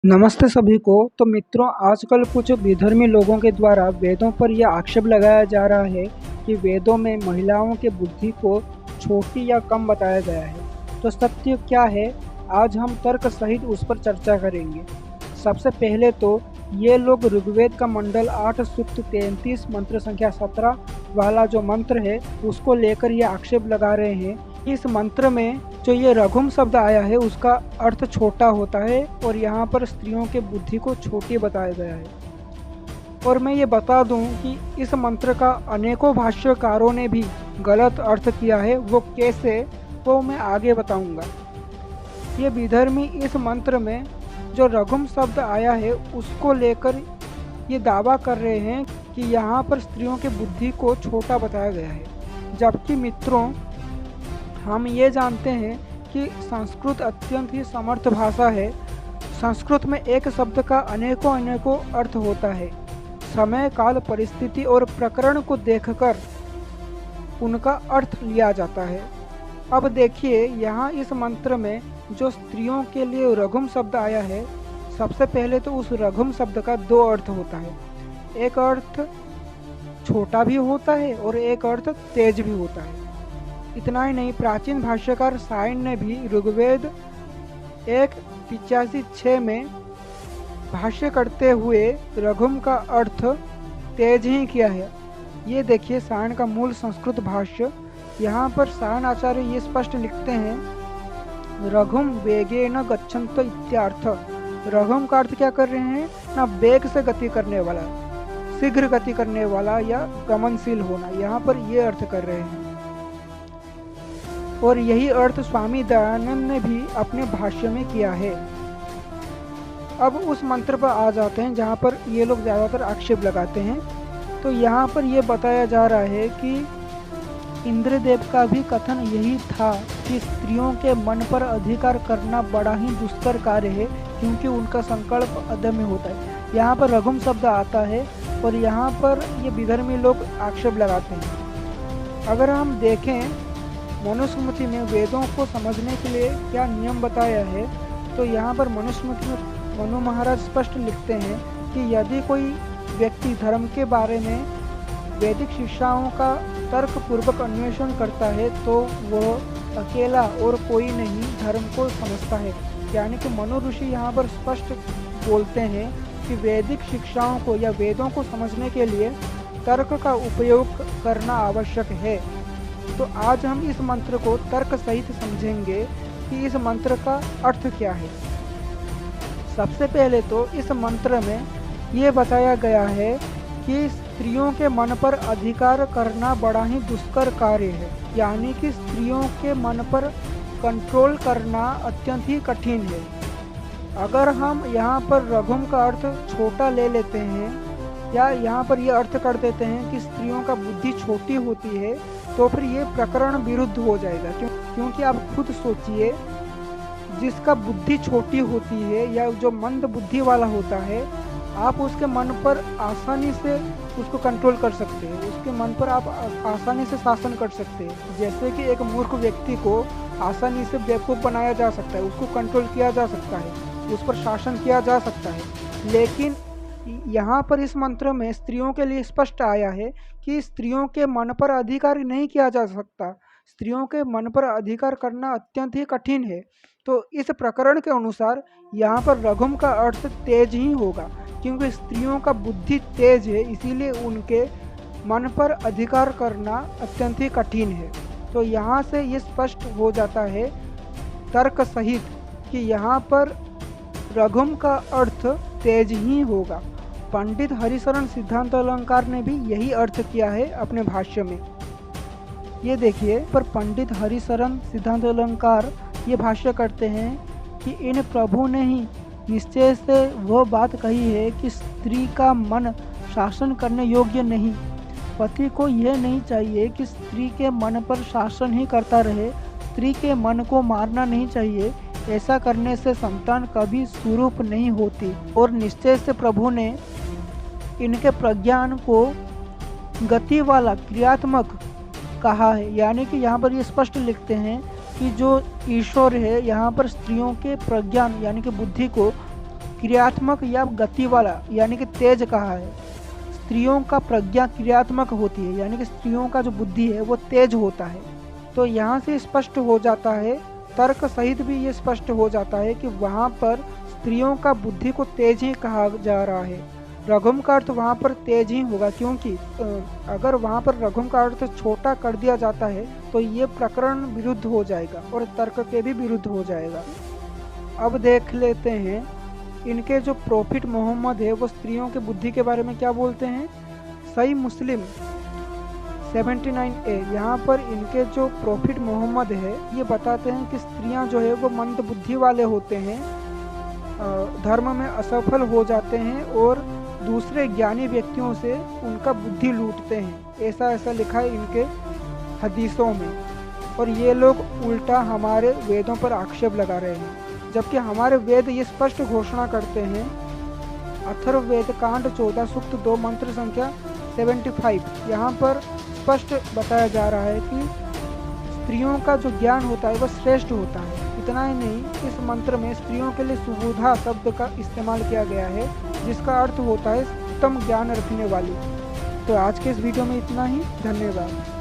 नमस्ते सभी को। तो मित्रों, आजकल कुछ विधर्मी लोगों के द्वारा वेदों पर यह आक्षेप लगाया जा रहा है कि वेदों में महिलाओं के बुद्धि को छोटी या कम बताया गया है। तो सत्य क्या है, आज हम तर्क सहित उस पर चर्चा करेंगे। सबसे पहले तो ये लोग ऋग्वेद का मंडल 8 सूक्त 33 मंत्र संख्या 17 वाला जो मंत्र है उसको लेकर ये आक्षेप लगा रहे हैं। इस मंत्र में जो ये रघुम शब्द आया है उसका अर्थ छोटा होता है और यहाँ पर स्त्रियों के बुद्धि को छोटी बताया गया है। और मैं ये बता दूं कि इस मंत्र का अनेकों भाष्यकारों ने भी गलत अर्थ किया है। वो कैसे, वो मैं आगे बताऊंगा। ये विधर्मी इस मंत्र में जो रघुम शब्द आया है उसको लेकर ये दावा कर रहे हैं कि यहाँ पर स्त्रियों के बुद्धि को छोटा बताया गया है। जबकि मित्रों, हम ये जानते हैं कि संस्कृत अत्यंत ही समर्थ भाषा है। संस्कृत में एक शब्द का अनेकों अनेकों अर्थ होता है। समय, काल, परिस्थिति और प्रकरण को देखकर उनका अर्थ लिया जाता है। अब देखिए, यहाँ इस मंत्र में जो स्त्रियों के लिए रघुम शब्द आया है, सबसे पहले तो उस रघुम शब्द का दो अर्थ होता है। एक अर्थ छोटा भी होता है और एक अर्थ तेज भी होता है। इतना ही नहीं, प्राचीन भाष्यकार सायन ने भी ऋग्वेद 1:85-6 में भाष्य करते हुए रघुम का अर्थ तेज ही किया है। ये देखिए सायन का मूल संस्कृत भाष्य। यहाँ पर सायन आचार्य ये स्पष्ट लिखते हैं, रघुम वेगेन गच्छन्त इत्यार्थ। रघुम का अर्थ क्या कर रहे हैं ना, वेग से गति करने वाला, शीघ्र गति करने वाला या गमनशील होना, यहाँ पर ये अर्थ कर रहे हैं। और यही अर्थ स्वामी दयानंद ने भी अपने भाष्य में किया है। अब उस मंत्र पर आ जाते हैं जहाँ पर ये लोग ज़्यादातर आक्षेप लगाते हैं। तो यहाँ पर ये बताया जा रहा है कि इंद्रदेव का भी कथन यही था कि स्त्रियों के मन पर अधिकार करना बड़ा ही दुष्कर कार्य है, क्योंकि उनका संकल्प अदम्य होता है। यहाँ पर रघुम शब्द आता है और यहाँ पर ये विधर्मी लोग आक्षेप लगाते हैं। अगर हम देखें मनुस्मृति में वेदों को समझने के लिए क्या नियम बताया है, तो यहाँ पर मनुस्मृति में मनु महाराज स्पष्ट लिखते हैं कि यदि कोई व्यक्ति धर्म के बारे में वैदिक शिक्षाओं का तर्क पूर्वक अन्वेषण करता है तो वह अकेला और कोई नहीं धर्म को समझता है। यानी कि मनु ऋषि यहाँ पर स्पष्ट बोलते हैं कि वैदिक शिक्षाओं को या वेदों को समझने के लिए तर्क का उपयोग करना आवश्यक है। तो आज हम इस मंत्र को तर्क सहित समझेंगे कि इस मंत्र का अर्थ क्या है। सबसे पहले तो इस मंत्र में ये बताया गया है कि स्त्रियों के मन पर अधिकार करना बड़ा ही दुष्कर कार्य है। यानी कि स्त्रियों के मन पर कंट्रोल करना अत्यंत ही कठिन है। अगर हम यहाँ पर रघुम का अर्थ छोटा ले लेते हैं या यहाँ पर ये अर्थ कर देते हैं कि स्त्रियों का बुद्धि छोटी होती है, तो फिर ये प्रकरण विरुद्ध हो जाएगा। क्योंकि आप खुद सोचिए, जिसका बुद्धि छोटी होती है या जो मंद बुद्धि वाला होता है, आप उसके मन पर आसानी से उसको कंट्रोल कर सकते हैं, उसके मन पर आप आसानी से शासन कर सकते हैं। जैसे कि एक मूर्ख व्यक्ति को आसानी से बेवकूफ़ बनाया जा सकता है, उसको कंट्रोल किया जा सकता है, उस पर शासन किया जा सकता है। लेकिन यहाँ पर इस मंत्र में स्त्रियों के लिए स्पष्ट आया है कि स्त्रियों के मन पर अधिकार नहीं किया जा सकता, स्त्रियों के मन पर अधिकार करना अत्यंत ही कठिन है। तो इस प्रकरण के अनुसार यहाँ पर रघुम का अर्थ तेज ही होगा, क्योंकि स्त्रियों का बुद्धि तेज है, इसीलिए उनके मन पर अधिकार करना अत्यंत ही कठिन है। तो यहाँ से ये स्पष्ट हो जाता है तर्क सहित कि यहाँ पर रघुम का अर्थ तेज ही होगा। पंडित हरिशरण सिद्धांत अलंकार ने भी यही अर्थ किया है अपने भाष्य में। ये देखिए, पर पंडित हरिशरण सिद्धांत अलंकार ये भाष्य करते हैं कि इन प्रभु ने ही निश्चय से वह बात कही है कि स्त्री का मन शासन करने योग्य नहीं। पति को यह नहीं चाहिए कि स्त्री के मन पर शासन ही करता रहे, स्त्री के मन को मारना नहीं चाहिए। ऐसा करने से संतान कभी स्वरूप नहीं होती। और निश्चय से प्रभु ने इनके प्रज्ञान को गति वाला क्रियात्मक कहा है। यानी कि यहाँ पर ये स्पष्ट लिखते हैं कि जो ईश्वर है यहाँ पर स्त्रियों के प्रज्ञान यानी कि बुद्धि को क्रियात्मक या गति वाला यानी कि तेज कहा है। स्त्रियों का प्रज्ञा क्रियात्मक होती है यानी कि स्त्रियों का जो बुद्धि है वो तेज होता है। तो यहाँ से स्पष्ट हो जाता है, तर्क सहित भी ये स्पष्ट हो जाता है कि वहाँ पर स्त्रियों का बुद्धि को तेज ही कहा जा रहा है। रघुम का अर्थ वहाँ पर तेज ही होगा, क्योंकि अगर वहाँ पर रघुम का अर्थ छोटा कर दिया जाता है तो ये प्रकरण विरुद्ध हो जाएगा और तर्क के भी विरुद्ध हो जाएगा। अब देख लेते हैं इनके जो प्रॉफिट मोहम्मद है वो स्त्रियों के बुद्धि के बारे में क्या बोलते हैं। सही मुस्लिम 79A, यहाँ पर इनके जो प्रॉफिट मोहम्मद है ये बताते हैं कि स्त्रियाँ जो है वो मंद बुद्धि वाले होते हैं, धर्म में असफल हो जाते हैं और दूसरे ज्ञानी व्यक्तियों से उनका बुद्धि लूटते हैं। ऐसा ऐसा लिखा है इनके हदीसों में, और ये लोग उल्टा हमारे वेदों पर आक्षेप लगा रहे हैं, जबकि हमारे वेद ये स्पष्ट घोषणा करते हैं। अथर्ववेद कांड 14 सूक्त 2 मंत्र संख्या 75, यहाँ पर स्पष्ट बताया जा रहा है कि स्त्रियों का जो ज्ञान होता है वह श्रेष्ठ होता है। इतना ही नहीं, इस मंत्र में स्त्रियों के लिए सुबोधा शब्द का इस्तेमाल किया गया है, जिसका अर्थ होता है उत्तम ज्ञान रखने वाली। तो आज के इस वीडियो में इतना ही, धन्यवाद।